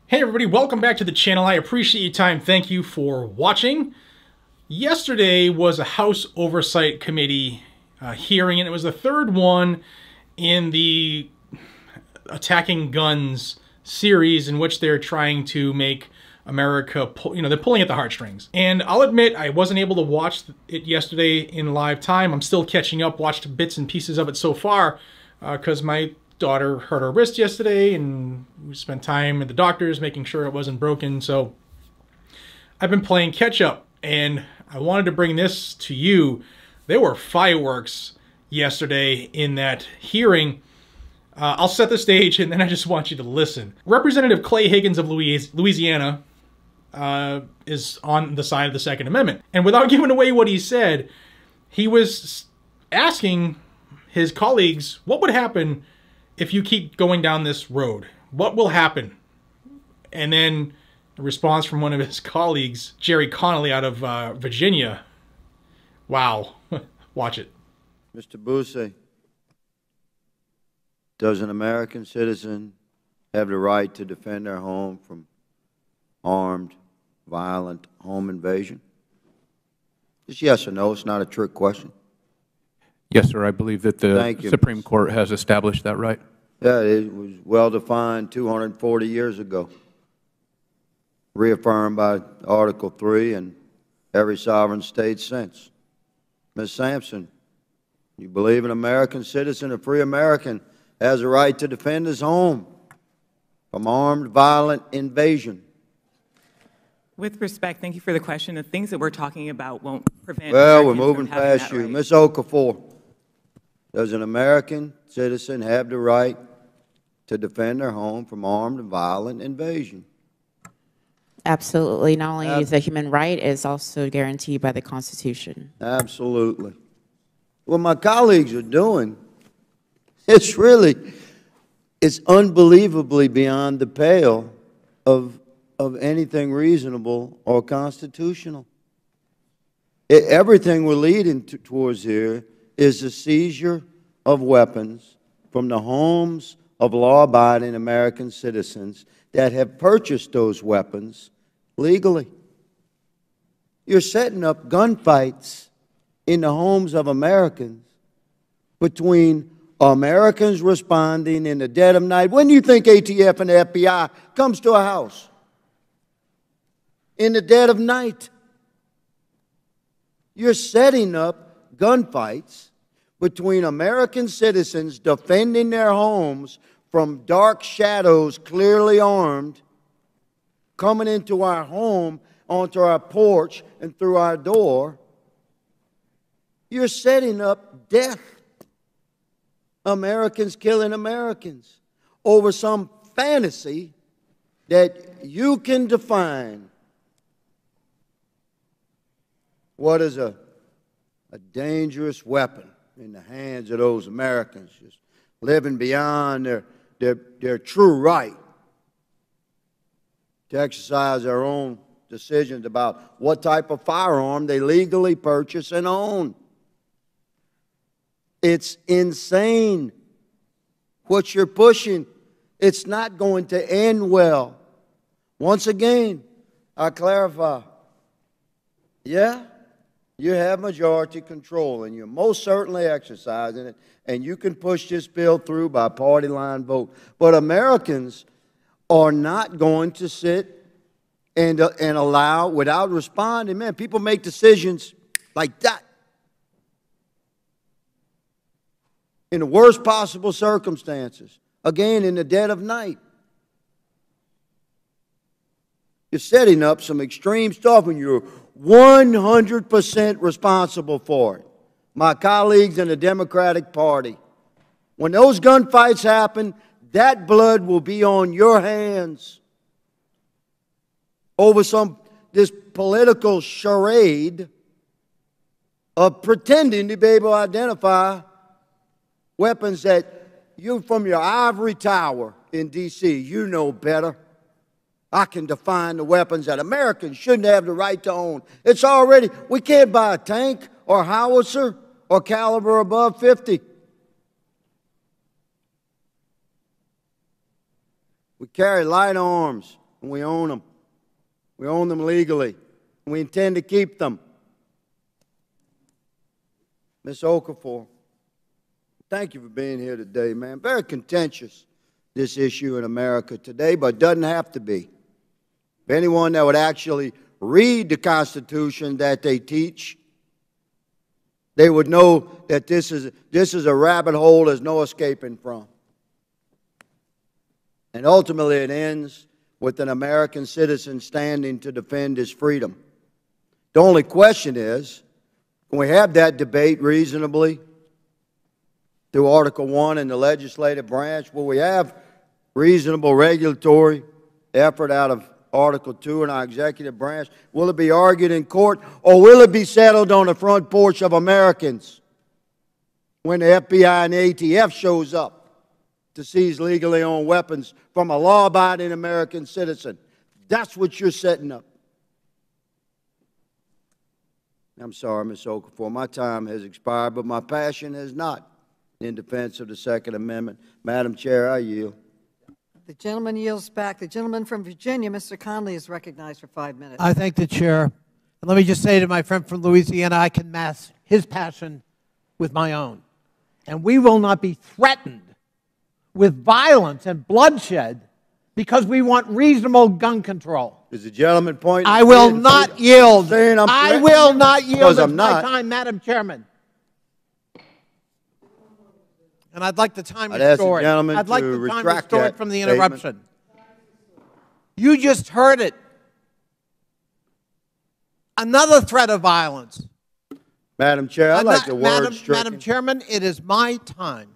Hey everybody, welcome back to the channel. I appreciate your time. Thank you for watching. Yesterday was a House Oversight Committee hearing, and it was the third one in the Attacking Guns series in which they're trying to make America, they're pulling at the heartstrings. And I'll admit, I wasn't able to watch it yesterday in live time. I'm still catching up, watched bits and pieces of it so far, because my daughter hurt her wrist yesterday, and we spent time at the doctor's making sure it wasn't broken. So I've been playing catch up, and I wanted to bring this to you. There were fireworks yesterday in that hearing. I'll set the stage, and then I just want you to listen. Representative Clay Higgins of Louisiana is on the side of the Second Amendment. And without giving away what he said, he was asking his colleagues, what would happen if you keep going down this road? What will happen? And then a response from one of his colleagues, Jerry Connolly out of Virginia. Wow. Watch it. Mr. Buse, does an American citizen have the right to defend their home from armed, violent home invasion? Just yes or no. It's not a trick question. Yes, sir. I believe that the Supreme Court has established that right. Yeah, it was well defined 240 years ago, reaffirmed by Article 3 and every sovereign state since. Ms. Sampson, you believe an American citizen, a free American, has a right to defend his home from armed, violent invasion? With respect, thank you for the question. The things that we're talking about won't prevent. Well, we're moving past you. Ms. Okafor, does an American citizen have the right to defend their home from armed and violent invasion? Absolutely. Not only is a human right, it's also guaranteed by the Constitution. Absolutely. What my colleagues are doing, it's unbelievably beyond the pale of anything reasonable or constitutional. Everything we're leading towards here is the seizure of weapons from the homes of law-abiding American citizens that have purchased those weapons legally. You're setting up gunfights in the homes of Americans between Americans responding in the dead of night. When do you think ATF and the FBI comes to a house? In the dead of night. You're setting up gunfights between American citizens defending their homes from dark shadows, clearly armed, coming into our home, onto our porch, and through our door. You're setting up death. Americans killing Americans over some fantasy that you can define. What is a dangerous weapon in the hands of those Americans just living beyond their true right to exercise their own decisions about what type of firearm they legally purchase and own? It's insane what you're pushing. It's not going to end well. Once again, I clarify. Yeah, you have majority control, and you're most certainly exercising it, and you can push this bill through by party line vote. But Americans are not going to sit and allow, without responding. Man, people make decisions like that in the worst possible circumstances, again, in the dead of night. You're setting up some extreme stuff, and you're 100% responsible for it. My colleagues in the Democratic Party, when those gunfights happen, that blood will be on your hands over this political charade of pretending to be able to identify weapons that you, from your ivory tower in D.C., you know better. I can define the weapons that Americans shouldn't have the right to own. It's already, we can't buy a tank or howitzer or caliber above 50. We carry light arms. and we own them. We own them legally, and we intend to keep them. Ms. Okafor, thank you for being here today, man. Very contentious, this issue in America today, but it doesn't have to be. If anyone that would actually read the Constitution that they teach, they would know that this is a rabbit hole there's no escaping from. And ultimately it ends with an American citizen standing to defend his freedom. The only question is, can we have that debate reasonably through Article 1 in the legislative branch? Will we have reasonable regulatory effort out of Article 2 in our executive branch? Will it be argued in court, or will it be settled on the front porch of Americans when the FBI and the ATF shows up to seize legally owned weapons from a law-abiding American citizen? That's what you're setting up. I'm sorry, Ms. Okafor, my time has expired, but my passion has not in defense of the Second Amendment. Madam Chair, I yield. The gentleman yields back. The gentleman from Virginia, Mr. Conley, is recognized for 5 minutes. I thank the chair. And let me just say to my friend from Louisiana, I can match his passion with my own. And we will not be threatened with violence and bloodshed because we want reasonable gun control. Is the gentleman pointing? I will not yield. I will not yield. I'm not. My time, Madam Chairman. And I'd like the time I'd ask restored. the gentleman I'd like to the time retract restored that from the statement. interruption. You just heard it. Another threat of violence. Madam Chair, I'd like the word stricken. Madam Chairman, it is my time.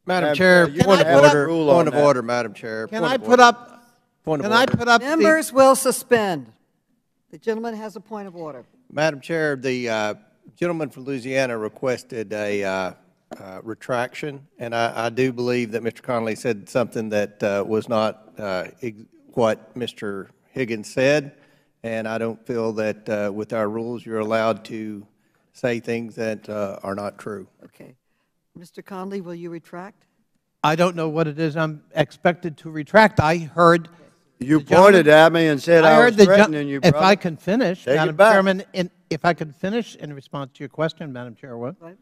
Madam Chair, point of order, Madam Chair. Can I put up? Can I put up? Members will suspend. The gentleman has a point of order. Madam Chair, the gentleman from Louisiana requested a retraction, and I do believe that Mr. Conley said something that was not what Mr. Higgins said, and I don't feel that with our rules you're allowed to say things that are not true. Okay. Mr. Conley, will you retract? I don't know what it is I'm expected to retract. I heard you pointed at me and said I was threatening you, brother. If I can finish, Madam Chairman, if I can finish in response to your question, Madam Chairwoman,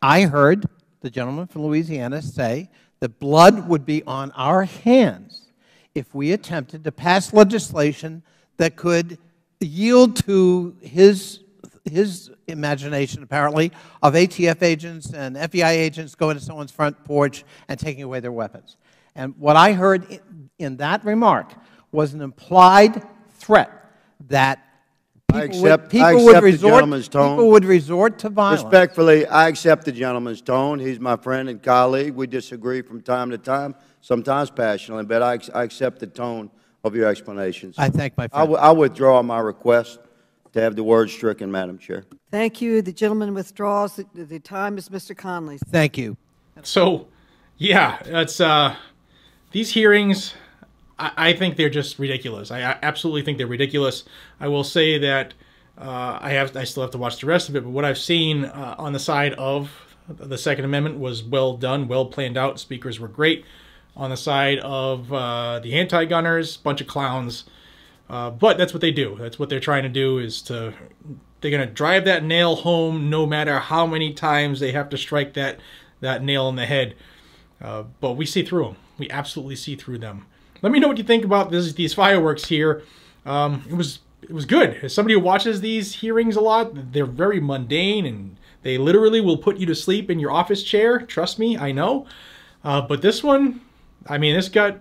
I heard the gentleman from Louisiana say that blood would be on our hands if we attempted to pass legislation that could yield to his imagination, apparently, of ATF agents and FBI agents going to someone's front porch and taking away their weapons. And what I heard in that remark was an implied threat that people would resort to violence. Respectfully, I accept the gentleman's tone. He's my friend and colleague. We disagree from time to time, sometimes passionately, but I accept the tone of your explanations. I thank my friend. I withdraw my request to have the word stricken, Madam Chair. Thank you. The gentleman withdraws. The time is Mr. Conley's. Thank you. So, yeah, that's these hearings, I think they're just ridiculous. I absolutely think they're ridiculous. I will say that I still have to watch the rest of it, but what I've seen on the side of the Second Amendment was well done, well planned out. Speakers were great. On the side of the anti-gunners, bunch of clowns. But that's what they do. That's what they're trying to do, is they're going to drive that nail home no matter how many times they have to strike that nail in the head. But we see through them. We absolutely see through them. Let me know what you think about these fireworks here. It was good. As somebody who watches these hearings a lot, they're very mundane, and they literally will put you to sleep in your office chair. Trust me, I know. But this one, I mean, this got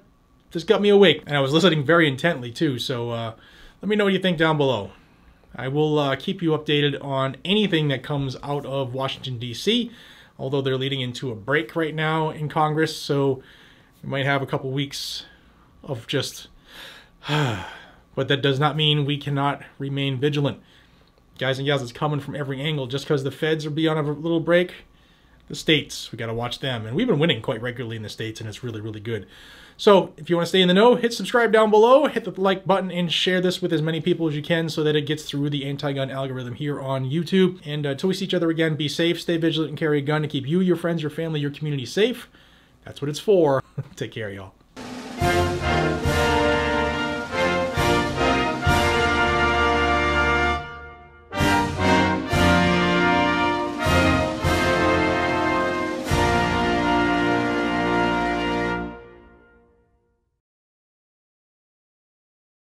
me awake, and I was listening very intently too. So let me know what you think down below. I will keep you updated on anything that comes out of Washington, D.C., although they're leading into a break right now in Congress, so we might have a couple weeks of just... But that does not mean we cannot remain vigilant. Guys and gals, it's coming from every angle. Just because the feds will be on a little break, the states, we got to watch them. And we've been winning quite regularly in the states, and it's really, really good. So if you want to stay in the know, hit subscribe down below, hit the like button, and share this with as many people as you can so that it gets through the anti-gun algorithm here on YouTube. And until we see each other again, be safe, stay vigilant, and carry a gun to keep you, your friends, your family, your community safe. That's what it's for. Take care, y'all.